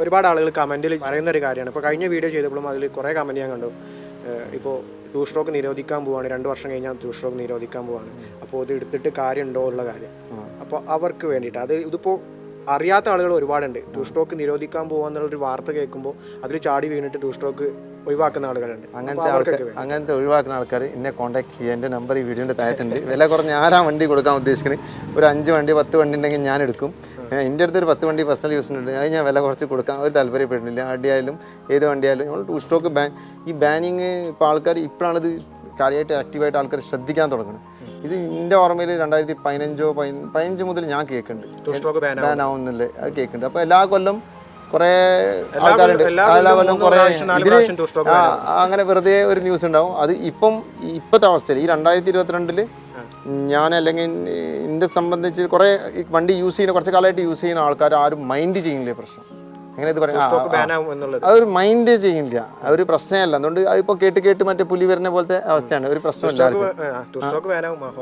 ഒരുപാട് ആളുകൾ കമൻറ്റിൽ പറയുന്ന ഒരു കാര്യമാണ്. ഇപ്പോൾ കഴിഞ്ഞ വീഡിയോ ചെയ്തപ്പോഴും അതിൽ കുറേ കമൻറ്റ് ഞാൻ കണ്ടു. ഇപ്പോൾ ടൂ സ്ട്രോക്ക് നിരോധിക്കാൻ പോവാണ്, 2 വർഷം കഴിഞ്ഞാൽ ടൂ സ്ട്രോക്ക് നിരോധിക്കാൻ പോവാണ്, അപ്പോൾ ഇത് എടുത്തിട്ട് കാര്യമുണ്ടോ ഉള്ള കാര്യം. അപ്പോൾ അവർക്ക് വേണ്ടിയിട്ട് ഇതിപ്പോൾ അറിയാത്ത ആളുകൾ ഒരുപാടുണ്ട്. ടൂ സ്ട്രോക്ക് നിരോധിക്കാൻ പോകാന്നുള്ളൊരു വാർത്ത കേൾക്കുമ്പോൾ അതിൽ ചാടി വീണിട്ട് ടൂ സ്ട്രോക്ക് ഒഴിവാക്കുന്ന ആളുകളുണ്ട്. അങ്ങനത്തെ ഒഴിവാക്കുന്ന ആൾക്കാർ എന്നെ കോൺടാക്ട് ചെയ്യുക. എൻ്റെ നമ്പർ ഈ വീഡിയോൻ്റെ താഴത്തുണ്ട്. വില കുറഞ്ഞ് ആരാ വണ്ടി കൊടുക്കാൻ ഉദ്ദേശിക്കുന്നത്, ഒരു 5 വണ്ടി 10 വണ്ടി ഉണ്ടെങ്കിൽ ഞാൻ എടുക്കും. എൻ്റെ അടുത്ത് ഒരു 10 വണ്ടി പേഴ്സണൽ യൂസിനുണ്ട്, അത് ഞാൻ വില കുറച്ച് കൊടുക്കാൻ ഒരു താല്പര്യപ്പെടുന്നില്ല. അടിയായാലും ഏത് വണ്ടിയായാലും നമ്മൾ ടൂ സ്ട്രോക്ക് ഈ ബാനിങ് ഇപ്പോൾ ആൾക്കാർ ഇപ്പോഴാണിത് കാര്യമായിട്ട് ആക്റ്റീവായിട്ട് ആൾക്കാർ ശ്രദ്ധിക്കാൻ തുടങ്ങുന്നത്. ഇത് എൻ്റെ ഓർമ്മയിൽ 2015 മുതൽ ഞാൻ കേൾക്കുന്നുണ്ട് ബാൻ ആവുന്നില്ലേ, അത് കേൾക്കുന്നുണ്ട്. അപ്പോൾ എല്ലാ കൊല്ലം കുറേ ആൾക്കാരുണ്ട്, എല്ലാ കൊല്ലം കുറേ അങ്ങനെ വെറുതെ ഒരു ന്യൂസ് ഉണ്ടാവും. അത് ഇപ്പോഴത്തെ അവസ്ഥയിൽ ഈ 2022 ഞാൻ അല്ലെങ്കിൽ എന്നെ സംബന്ധിച്ച് കുറേ വണ്ടി യൂസ് ചെയ്യുന്ന കുറച്ച് കാലമായിട്ട് യൂസ് ചെയ്യുന്ന ആൾക്കാർ ആരും മൈൻഡ് ചെയ്യുന്നില്ലേ പ്രശ്നം. അങ്ങനെ ഇത് പറയാം, അതൊരു മൈൻഡ് ചെയ്യില്ല, അതൊരു പ്രശ്നമല്ല. അതുകൊണ്ട് അതിപ്പോൾ കേട്ട് മറ്റേ പുലി വരുന്ന പോലത്തെ അവസ്ഥയാണ്. ഒരു പ്രശ്നമില്ല,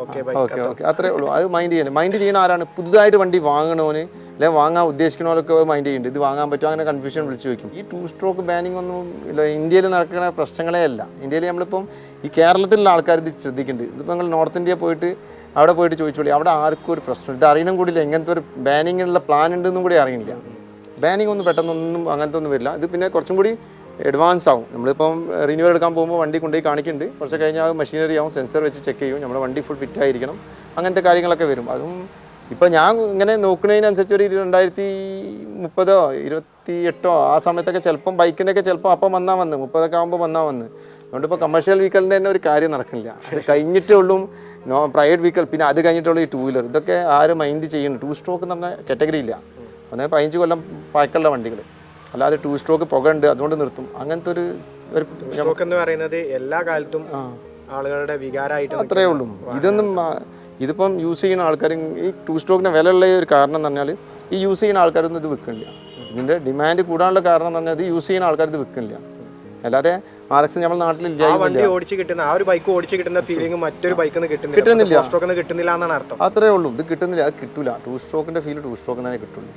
ഓക്കെ അത്രേ ഉള്ളൂ. അത് മൈൻഡ് ചെയ്യണ ആരാണ്? പുതുതായിട്ട് വണ്ടി വാങ്ങണോന് അല്ലെങ്കിൽ വാങ്ങാൻ ഉദ്ദേശിക്കണോലൊക്കെ മൈൻഡ് ചെയ്യുന്നുണ്ട്. ഇത് വാങ്ങാൻ പറ്റുമോ അങ്ങനെ കൺഫ്യൂഷൻ വിളിച്ചു വയ്ക്കും. ഈ ടൂ സ്ട്രോക്ക് ബാനിങ് ഒന്നും ഇല്ല, ഇന്ത്യയിൽ നടക്കുന്ന പ്രശ്നങ്ങളേ അല്ല. ഇന്ത്യയിൽ നമ്മളിപ്പം ഈ കേരളത്തിലുള്ള ആൾക്കാർ ഇത് ശ്രദ്ധിക്കുന്നുണ്ട്. ഇതിപ്പോൾ നിങ്ങൾ നോർത്ത് ഇന്ത്യ പോയിട്ട് അവിടെ പോയിട്ട് ചോദിച്ചോളി, അവിടെ ആർക്കും ഒരു പ്രശ്നം ഇത് അറിയണം കൂടിയില്ല. എങ്ങനത്തെ ഒരു ബാനിങ്ങിനുള്ള പ്ലാൻ ഉണ്ടെന്നും കൂടി അറിയില്ല. ബാനിങ് ഒന്നും പെട്ടെന്നൊന്നും അങ്ങനത്തെ ഒന്നും വരില്ല. ഇത് പിന്നെ കുറച്ചും കൂടി അഡ്വാൻസ് ആവും. നമ്മളിപ്പം റിന്യൂവൽ എടുക്കാൻ പോകുമ്പോൾ വണ്ടി കൊണ്ടുപോയി കാണിക്കുന്നുണ്ട്, കുറച്ച് കഴിഞ്ഞാൽ മെഷീനറി ആവും, സെൻസർ വെച്ച് ചെക്ക് ചെയ്യും, നമ്മുടെ വണ്ടി ഫുൾ ഫിറ്റ് ആയിരിക്കണം, അങ്ങനത്തെ കാര്യങ്ങളൊക്കെ വരും. അതും ഇപ്പോൾ ഞാൻ ഇങ്ങനെ നോക്കുന്നതിനനുസരിച്ച് ഒരു 2030 28 ആ സമയത്തൊക്കെ ചിലപ്പം ബൈക്കിൻ്റെയൊക്കെ ചിലപ്പോൾ അപ്പം വന്ന് 30 ആകുമ്പോൾ വന്ന്. അതുകൊണ്ട് ഇപ്പോൾ കമേഴ്ഷ്യൽ വെഹിക്കലിൻ്റെ തന്നെ ഒരു കാര്യം നടക്കുന്നില്ല. അത് കഴിഞ്ഞിട്ടേ ഉള്ളൂ പ്രൈവറ്റ് വെഹിക്കൽ, പിന്നെ അത് കഴിഞ്ഞിട്ടുള്ളൂ ഈ 2 വീലർ. ഇതൊക്കെ ആരും മൈൻഡ് ചെയ്യുന്നു. ടൂ സ്ട്രോക്ക് എന്ന് പറഞ്ഞ കാറ്റഗറി ഇല്ല. 15 കൊല്ലം പഴക്കമുള്ള വണ്ടികൾ, അല്ലാതെ ടൂ സ്ട്രോക്ക് പുകയുണ്ട് അതുകൊണ്ട് നിർത്തും, അങ്ങനത്തെ ഒരു സ്ട്രോക്ക് എന്ന് പറയുന്നത് എല്ലാ കാലത്തും ആളുകളുടെ വികാരമായിട്ട് അത്രേ ഉള്ളൂ. ഇതിപ്പം യൂസ് ചെയ്യുന്ന ആൾക്കാർ ഈ ടൂ സ്ട്രോക്കിന് വിലയുള്ള ഒരു കാരണം എന്ന് പറഞ്ഞാൽ ഈ യൂസ് ചെയ്യുന്ന ആൾക്കാരൊന്നും ഇത് വിൽക്കുന്നില്ല. ഇതിൻ്റെ ഡിമാൻഡ് കൂടാനുള്ള കാരണം എന്ന് പറഞ്ഞാൽ ഇത് യൂസ് ചെയ്യുന്ന ആൾക്കാർ ഇത് വിൽക്കുന്നില്ല. അല്ലാതെ RX നമ്മുടെ നാട്ടിൽ കിട്ടുന്നില്ല എന്നാണ് അർത്ഥം. അത്രേ ഉള്ളൂ, ഇത് കിട്ടുന്നില്ല, അത് കിട്ടില്ല. ടൂ സ്ട്രോക്കിൻ്റെ ഫീൽ ടൂ സ്ട്രോക്ക് തന്നെ കിട്ടുള്ളൂ.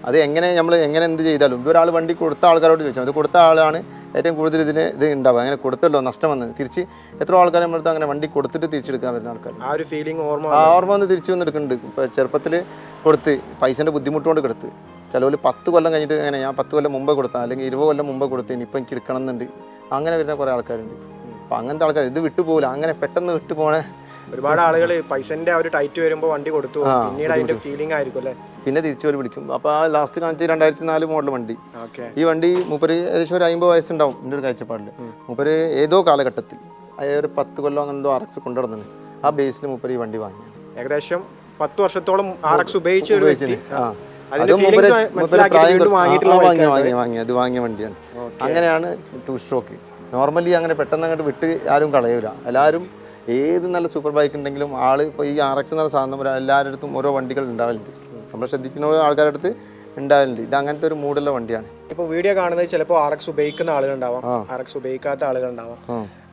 അത് നമ്മൾ എന്ത് ചെയ്താലും ഇതൊരാൾ വണ്ടി കൊടുത്ത ആൾക്കാരോട് ചോദിച്ചാൽ അത് കൊടുത്ത ആളാണ് ഏറ്റവും കൂടുതൽ ഇത് ഉണ്ടാവുക. അങ്ങനെ കൊടുത്തല്ലോ നഷ്ടം വന്ന് തിരിച്ച് എത്ര ആൾക്കാർ നമ്മളടുത്ത് അങ്ങനെ വണ്ടി കൊടുത്തിട്ട് തിരിച്ചെടുക്കാൻ വരുന്ന ആൾക്കാർ ആ ഒരു ഫീലിംഗ് ഓർമ്മ വന്ന് തിരിച്ചു വന്നെടുക്കുന്നുണ്ട്. ഇപ്പോൾ ചെറുപ്പത്തിൽ കൊടുത്ത് പൈസേൻ്റെ ബുദ്ധിമുട്ടുകൊണ്ട് കൊടുത്ത് ചിലവർ 10 കൊല്ലം കഴിഞ്ഞിട്ട് അങ്ങനെ ഞാൻ 10 കൊല്ലം മുമ്പ് കൊടുത്താൽ അല്ലെങ്കിൽ 20 കൊല്ലം മുമ്പ് കൊടുത്ത് ഇനിയിപ്പോൾ എനിക്ക് എടുക്കണം എന്നുണ്ട്, അങ്ങനെ വരുന്ന കുറേ ആൾക്കാരുണ്ട്. അപ്പോൾ അങ്ങനത്തെ ആൾക്കാർ ഇത് വിട്ടുപോകില്ല, അങ്ങനെ പെട്ടെന്ന് വിട്ടുപോകണേ. ഒരുപാട് ആളുകൾ പൈസന്റെ ആ ഒരു ടൈറ്റ് വരുമ്പോൾ വണ്ടി കൊടുത്തു, പിന്നീട് അതിന്റെ ഫീലിംഗ് ആയിരിക്കും അല്ലേ, പിന്നെ തിരിച്ചു വരെ വിളിക്കും. അപ്പോൾ ആ ലാസ്റ്റ് കാണിച്ച 2004 മോഡൽ വണ്ടി. ഈ വണ്ടി മൂപ്പര് ഏകദേശം ഒരു 50 വയസ്സുണ്ടാവും എൻ്റെ ഒരു കാഴ്ചപ്പാടിൽ. മൂപ്പര് ഏതോ കാലഘട്ടത്തിൽ ഒരു 10 കൊല്ലം അങ്ങനെന്തോ RX കൊണ്ടുവന്നു ആ ബേസിൽ മൂപ്പര് ഈ വണ്ടി വാങ്ങി. ഏകദേശം 10 വർഷത്തോളം RX ഉപയോഗിച്ച് വാങ്ങിയ വണ്ടിയാണ്. അങ്ങനെയാണ് ടൂ സ്ട്രോക്ക്. നോർമലി അങ്ങനെ പെട്ടെന്ന് അങ്ങോട്ട് വിട്ട് ആരും കളയൂല. എല്ലാവരും ഏത് നല്ല സൂപ്പർ ബൈക്ക് ഉണ്ടെങ്കിലും ഇപ്പോൾ ഈ RX എന്ന സാധനം എല്ലാവരുടെ അടുത്തും ഓരോ വണ്ടികൾ ഉണ്ടാവലുണ്ട്. നമ്മൾ ശ്രദ്ധിക്കുന്ന ആൾക്കാരുടെ അടുത്ത് ഉണ്ടാവലുണ്ട്. ഇത് അങ്ങനത്തെ ഒരു മൂടുള്ള വണ്ടിയാണ്. ഇപ്പോൾ വീഡിയോ കാണുന്നത് ചിലപ്പോൾ RX ഉപയോഗിക്കുന്ന ആളുകളുണ്ടാവാം, RX ഉപയോഗിക്കാത്ത ആളുകളുണ്ടാവാം.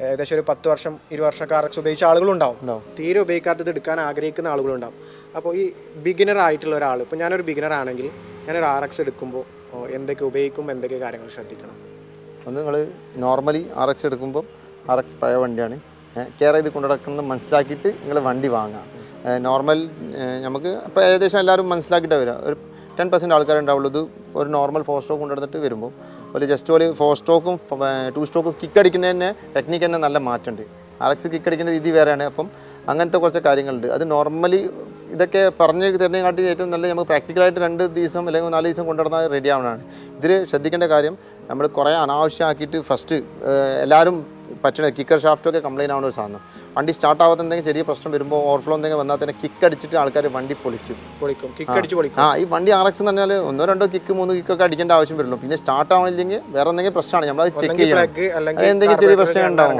ഏകദേശം ഒരു 10 വർഷം 20 വർഷമൊക്കെ RX ഉപയോഗിച്ച ആളുകളുണ്ടാവും, തീരെ ഉപയോഗിക്കാത്തത് എടുക്കാൻ ആഗ്രഹിക്കുന്ന ആളുകളുണ്ടാവും. അപ്പോൾ ഈ ബിഗിനർ ആയിട്ടുള്ള ഒരാൾ, ഇപ്പോൾ ഞാനൊരു ബിഗിനർ ആണെങ്കിൽ ഞാനൊരു RX എടുക്കുമ്പോൾ എന്തൊക്കെ ഉപയോഗിക്കും, എന്തൊക്കെ കാര്യങ്ങൾ ശ്രദ്ധിക്കണം? ഒന്ന് നിങ്ങൾ നോർമലി RX എടുക്കുമ്പോൾ RX പഴയ വണ്ടിയാണ്, കെയർ ചെയ്ത് കൊണ്ടു നടക്കുന്നത് മനസ്സിലാക്കിയിട്ട് നിങ്ങൾ വണ്ടി വാങ്ങാം. നോർമൽ നമുക്ക് ഇപ്പോൾ ഏകദേശം എല്ലാവരും മനസ്സിലാക്കിയിട്ട് വരിക. ഒരു 10% ആൾക്കാരുണ്ടാവുള്ളൂ ഇത് ഒരു നോർമൽ 4 സ്ട്രോക്ക് കൊണ്ടുവന്നിട്ട് വരുമ്പോൾ. ഒരു ജസ്റ്റ് ഒരു 4 സ്ട്രോക്കും 2 സ്ട്രോക്കും കിക്ക് അടിക്കുന്നതിന് ടെക്നിക്ക് തന്നെ നല്ല മാറ്റമുണ്ട്. RX കിക്ക് അടിക്കുന്ന രീതി വേറെയാണ്. അപ്പം അങ്ങനത്തെ കുറച്ച് കാര്യങ്ങളുണ്ട്. അത് നോർമലി ഇതൊക്കെ പറഞ്ഞ് തരുന്നതിനെക്കാട്ടി ഏറ്റവും നല്ല നമുക്ക് പ്രാക്ടിക്കലായിട്ട് 2 ദിവസം അല്ലെങ്കിൽ 4 ദിവസം കൊണ്ടുവന്നാൽ റെഡി ആവുന്നതാണ്. ഇതിൽ ശ്രദ്ധിക്കേണ്ട കാര്യം നമ്മൾ കുറേ അനാവശ്യമാക്കിയിട്ട് ഫസ്റ്റ് എല്ലാവരും പറ്റണ കിക്കർ ഷാഫ്റ്റൊക്കെ കംപ്ലൈൻറ്റ് ആവുന്ന ഒരു സാധനം. വണ്ടി സ്റ്റാർട്ട് ആവാത്ത എന്തെങ്കിലും ചെറിയ പ്രശ്നം വരുമ്പോൾ ഓവർഫ്ലോ എന്തെങ്കിലും വന്നാൽ തന്നെ കിക്ക് അടിച്ചിട്ട് ആൾക്കാർ വണ്ടി പൊളിക്കും. ഈ വണ്ടി RX എന്ന് പറഞ്ഞാൽ 1 2 കിക്ക് 3 കിക്കൊക്കെ അടിക്കേണ്ട ആവശ്യം വരുള്ളൂ. പിന്നെ സ്റ്റാർട്ട് ആവണില്ലെങ്കിൽ വേറെ എന്തെങ്കിലും പ്രശ്നമാണ്, നമ്മളത് ചെക്ക് ചെയ്യണം. എന്തെങ്കിലും ചെറിയ പ്രശ്നം ഉണ്ടാവും,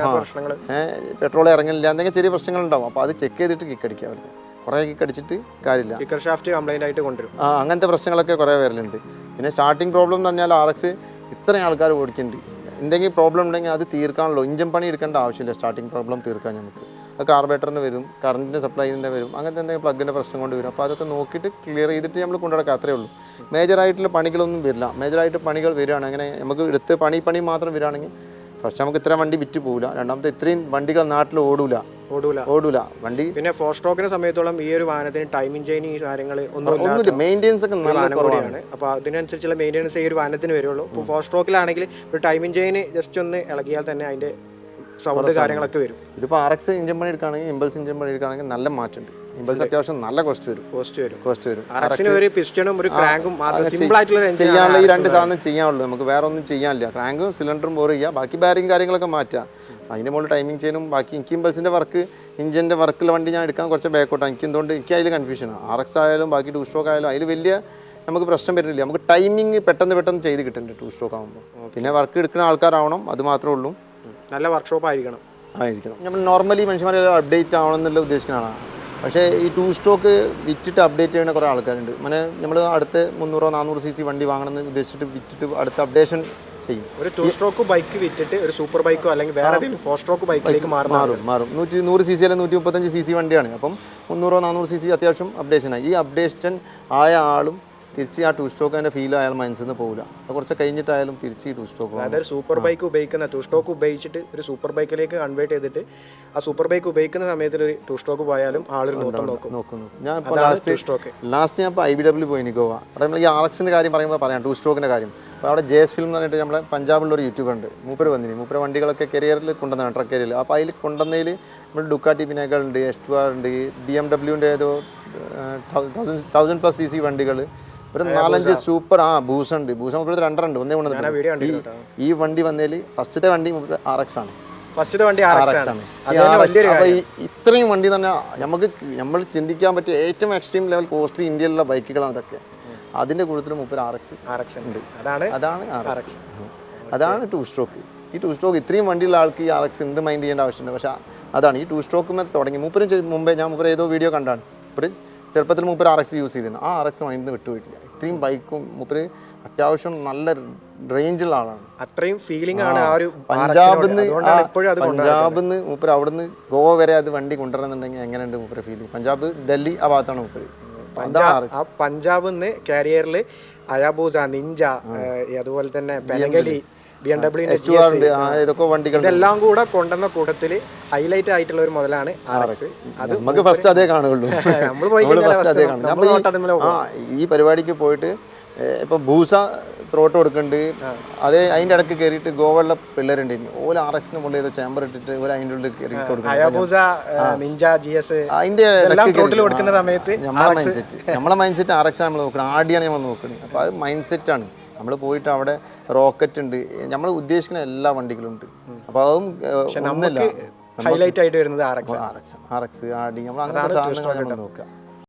പെട്രോൾ ഇറങ്ങില്ല, എന്തെങ്കിലും ചെറിയ പ്രശ്നങ്ങൾ ഉണ്ടാവും. അപ്പോൾ അത് ചെക്ക് ചെയ്തിട്ട് കിക്ക് അടിക്കുക. അവരുടെ കുറേ കിക്ക് അടിച്ചിട്ട് കാര്യമില്ല, കിക്കർ ഷാഫ്റ്റ് കംപ്ലൈൻ്റ് ആയിട്ട് കൊണ്ടുവരും. അങ്ങനത്തെ പ്രശ്നങ്ങളൊക്കെ കുറേ വരലുണ്ട്. പിന്നെ സ്റ്റാർട്ടിങ് പ്രോബ്ലം എന്ന് പറഞ്ഞാൽ RX ഇത്രയും ആൾക്കാർ ഓടിക്കുന്നുണ്ട്. എന്തെങ്കിലും പ്രോബ്ലം ഉണ്ടെങ്കിൽ അത് തീർക്കാണല്ലോ, ഇഞ്ചൻ പണി എടുക്കേണ്ട ആവശ്യമില്ല സ്റ്റാർട്ടിങ് പ്രോബ്ലം തീർക്കാൻ നമുക്ക്. അത് കാർബറേറ്ററിന് വരും, കറണ്ടിൻ്റെ സപ്ലൈൻ്റെ വരും, അങ്ങനത്തെ എന്തെങ്കിലും പ്ലഗിൻ്റെ പ്രശ്നം കൊണ്ട് വരും. അപ്പോൾ അതൊക്കെ നോക്കിയിട്ട് ക്ലിയർ ചെയ്തിട്ട് നമ്മൾ കൊണ്ടുനടക്കുക, അത്രേ ഉള്ളൂ. മേജറായിട്ടുള്ള പണികളൊന്നും വരില്ല. മേജറായിട്ട് പണികൾ വരികയാണ് അങ്ങനെ നമുക്ക് എടുത്ത് പണി മാത്രം വരികയാണെങ്കിൽ ഫസ്റ്റ് നമുക്ക് ഇത്ര വണ്ടി വിറ്റ് പോകില്ല, രണ്ടാമത്തെ ഇത്രയും വണ്ടികൾ നാട്ടിൽ ഓടൂല വണ്ടി. പിന്നെ 4 സ്ട്രോക്കിനെ സമയത്തോളം ഈ ഒരു വാഹനത്തിന് ടൈമിംഗ് ചെയിൻ ഈ കാര്യങ്ങൾ ഒന്നുമില്ല, മെയിൻ്റെനൻസ് ഒക്കെ നല്ല കുറവാണ്. അപ്പോൾ അതിനനുസരിച്ചുള്ള മെയിൻ്റെനൻസ് ഈ ഒരു വാഹനത്തിന് വരുള്ളൂ. ഇപ്പോൾ 4 സ്ട്രോക്കിലാണെങ്കിൽ ഒരു ടൈമിംഗ് ചെയിൻ ജസ്റ്റ് ഒന്ന് ഇളകിയാൽ തന്നെ അതിൻ്റെ സൗണ്ട് കാര്യങ്ങളൊക്കെ വരും. ഇതിപ്പോൾ RX എഞ്ചിൻ പണി എടുക്കുകയാണെങ്കിൽ, ഇമ്പൾസ് എഞ്ചിൻ പണി എടുക്കുകയാണെങ്കിൽ നല്ല മാറ്റമുണ്ട്. ഇമ്പൾസ് അത്യാവശ്യം നല്ല കോസ്റ്റ് വരും. RXന് ഒരു പിസ്റ്റണും ഒരു ക്രാങ്കും സിമ്പിൾ ആയിട്ടുള്ള ചെയ്യാനുള്ള ഈ 2 സാധനം ചെയ്യാനുള്ളൂ, നമുക്ക് വേറെ ഒന്നും ചെയ്യാനില്ല. ക്രാങ്കും സിലിണ്ടറും ബോർ ചെയ്യുക, ബാക്കി ബാരിങ് കാര്യങ്ങളൊക്കെ മാറ്റുക. അതിൻ്റെ മുകളിൽ ടൈമിംഗ് ചെയിനും ബാക്കി. എനിക്ക് ഇമ്പൾസിൻ്റെ വർക്ക്, ഇഞ്ചിൻ്റെ വർക്കുള്ള വണ്ടി ഞാൻ എടുക്കാൻ കുറച്ച് ബാക്കോട്ടാണ്. എനിക്ക് അതിൽ കൺഫ്യൂഷനാണ്. RX ആയാലും ബാക്കി 2 സ്ട്രോക്ക് ആയാലും അതിൽ വലിയ നമുക്ക് പ്രശ്നം വരുന്നില്ല. നമുക്ക് ടൈമിങ് പെട്ടെന്ന് ചെയ്ത് കിട്ടുന്നുണ്ട് 2 സ്ട്രോക്ക് ആകുമ്പോൾ. പിന്നെ വർക്ക് എടുക്കുന്ന ആൾക്കാരാവണം, അത് മാത്രമേ ഉള്ളൂ. നല്ല വർക്ക്ഷോപ്പ് ആയിരിക്കണം. നമ്മൾ നോർമലി മനുഷ്യന്മാരെല്ലാം അപ്ഡേറ്റ് ആവണം എന്നുള്ള ഉദ്ദേശിക്കുന്നതാണ്. പക്ഷേ ഈ 2 സ്ട്രോക്ക് വിറ്റിട്ട് അപ്ഡേറ്റ് ചെയ്യുന്ന കുറേ ആൾക്കാരുണ്ട്. അങ്ങനെ നമ്മൾ അടുത്ത 300-400 cc വണ്ടി വാങ്ങണമെന്ന് ഉദ്ദേശിച്ചിട്ട് വിറ്റിട്ട് അടുത്ത അപ്ഡേഷൻ ചെയ്യും. ഒരു 2 സ്ട്രോക്ക് ബൈക്ക് വിറ്റിട്ട് ഒരു സൂപ്പർ ബൈക്കോ അല്ലെങ്കിൽ വേറെ 4 സ്ട്രോക്ക് ബൈക്കിലേക്ക് മാറും. 100 cc അല്ലെങ്കിൽ 135 cc വണ്ടിയാണ്. അപ്പം 300-400 cc അത്യാവശ്യം അപ്ഡേഷനായി. ഈ അപ്ഡേഷൻ ആയ ആളും തിരിച്ച് ആ 2 സ്ട്രോക്ക് അതിൻ്റെ ഫീൽ അയാൾ മനസ്സിൽ നിന്ന് പോകില്ല. അത് കുറച്ച് കഴിഞ്ഞിട്ടായാലും തിരിച്ച് ഈ 2 സ്ട്രോക്ക്, അതായത് സൂപ്പർ ബൈക്ക് ഉപയോഗിക്കുന്ന 2 സ്ട്രോക്ക് ഉപയോഗിച്ചിട്ട് ഒരു സൂപ്പർ ബൈക്കിലേക്ക് കൺവേർട്ട് ചെയ്തിട്ട് ആ സൂപ്പർ ബൈക്ക് ഉപയോഗിക്കുന്ന സമയത്ത് ഒരു 2 സ്ട്രോക്ക് പോയാലും ആളൊരു നോക്കും. ഞാൻ ഇപ്പോൾ ലാസ്റ്റ് ഞാൻ ഇപ്പോൾ IBW പോയി ഗോവ. അവിടെ നമ്മൾ ഈ RXൻ്റെ കാര്യം പറയുമ്പോൾ പറയാം, 2 സ്ട്രോക്കിൻ്റെ കാര്യം. അപ്പോൾ അവിടെ JS ഫിലിം എന്ന് പറഞ്ഞിട്ട് നമ്മളെ പഞ്ചാബിലുള്ള ഒരു യൂട്യൂബർ ഉണ്ട്. മൂപ്പര് വണ്ടികളൊക്കെ കരിയറിൽ കൊണ്ടുവന്നതാണ്, ട്രക്ക് കരിയറിൽ. അപ്പോൾ അതിൽ കൊണ്ടുവന്നതിൽ നമ്മൾ ഡുക്കാറ്റി പിനാക്കളുണ്ട്, S2R ഉണ്ട്, BMW ഏതോ 1000+ cc വണ്ടികൾ, ഒരു 4-5 സൂപ്പർ ബൂസ് ഉണ്ട്. ബൂസ് മുപ്പത് 2 ഉണ്ട്, ഒന്നേ കൊണ്ടുവന്നിട്ടുണ്ട്. ഈ വണ്ടി വന്നതിൽ ഫസ്റ്റത്തെ വണ്ടി RX ആണ്. അപ്പോൾ ഇത്രയും വണ്ടി തന്നെ നമ്മൾ ചിന്തിക്കാൻ പറ്റിയ ഏറ്റവും എക്സ്ട്രീം ലെവൽ കോസ്റ്റ്ലി ഇന്ത്യയിലുള്ള ബൈക്കുകളാണ് ഇതൊക്കെ. അതിൻ്റെ കൂട്ടത്തിൽ RX ഉണ്ട്. അതാണ് RX. അതാണ് 2 സ്ട്രോക്ക്. ഈ 2 സ്ട്രോക്ക് ഇത്രയും വണ്ടിയുള്ള ആൾക്ക് ഈ RX എന്ത് മൈൻഡ് ചെയ്യേണ്ട ആവശ്യമുണ്ട്. പക്ഷേ അതാണ് ഈ 2 സ്ട്രോക്ക് തുടങ്ങി. മുമ്പേ ഞാൻ ഏതോ വീഡിയോ കണ്ടാണ്. ചെറുപ്പത്തിൽ RX യൂസ് ചെയ്തിരുന്നു. ആ RX മൈൻഡിൽ നിന്ന് വിട്ടുപോയിട്ടില്ല. ഇത്രയും ബൈക്കും അത്യാവശ്യം നല്ല റേഞ്ചുള്ള ആളാണ്. അത്രയും ഫീലിംഗ് ആണ്. പഞ്ചാബിന്ന് അവിടുന്ന് ഗോവ വരെ അത് വണ്ടി കൊണ്ടുവരുന്നുണ്ടെങ്കിൽ എങ്ങനെയുണ്ട് ഫീലിംഗ്? പഞ്ചാബ്, ഡൽഹി ആ ഭാഗത്താണ് പഞ്ചാബിൽ നിന്ന് കാരിയറിൽ അയാബൂസ, നിഞ്ച, അതുപോലെ തന്നെ ബെനഗലി, BMW, ഇതൊക്കെ വണ്ടികൾ ഇതെല്ലാം കൂടെ കൊണ്ടുവന്ന കൂട്ടത്തിൽ ഹൈലൈറ്റ് ആയിട്ടുള്ള ഒരു മുതലാണ് RX. അത് നമുക്ക് ഫസ്റ്റ് അതേ കാണുള്ളൂ. ഈ പരിപാടിക്ക് പോയിട്ട് ഇപ്പൊ ഭൂസ ത്രോട്ട് കൊടുക്കുന്നുണ്ട്. അതേ അതിൻ്റെ ഇടയ്ക്ക് കയറിയിട്ട് ഗോവയുള്ള പിള്ളേരുണ്ട്. ഓല RXന് കൊണ്ട് ചെയ്ത ചേമ്പർ ഇട്ടിട്ട് ഓല അതിൻ്റെ ഉള്ളിൽ കയറി കൊടുക്കുന്നത്. നമ്മളെ മൈൻഡ് സെറ്റ് RX ആണ് നമ്മൾ നോക്കുന്നത്, ആടിയാണ് നമ്മൾ നോക്കുന്നത്. അപ്പോൾ അത് മൈൻഡ് സെറ്റാണ്. നമ്മൾ പോയിട്ട് അവിടെ റോക്കറ്റ് ഉണ്ട്, നമ്മൾ ഉദ്ദേശിക്കുന്ന എല്ലാ വണ്ടികളും ഉണ്ട്. അപ്പോൾ അതും ഒന്നല്ല ഹൈലൈറ്റ് ആയിട്ട് വരുന്നത് RX, ആടി, നമ്മൾ അങ്ങനത്തെ സാധനങ്ങൾ നമ്മൾ നോക്കുക.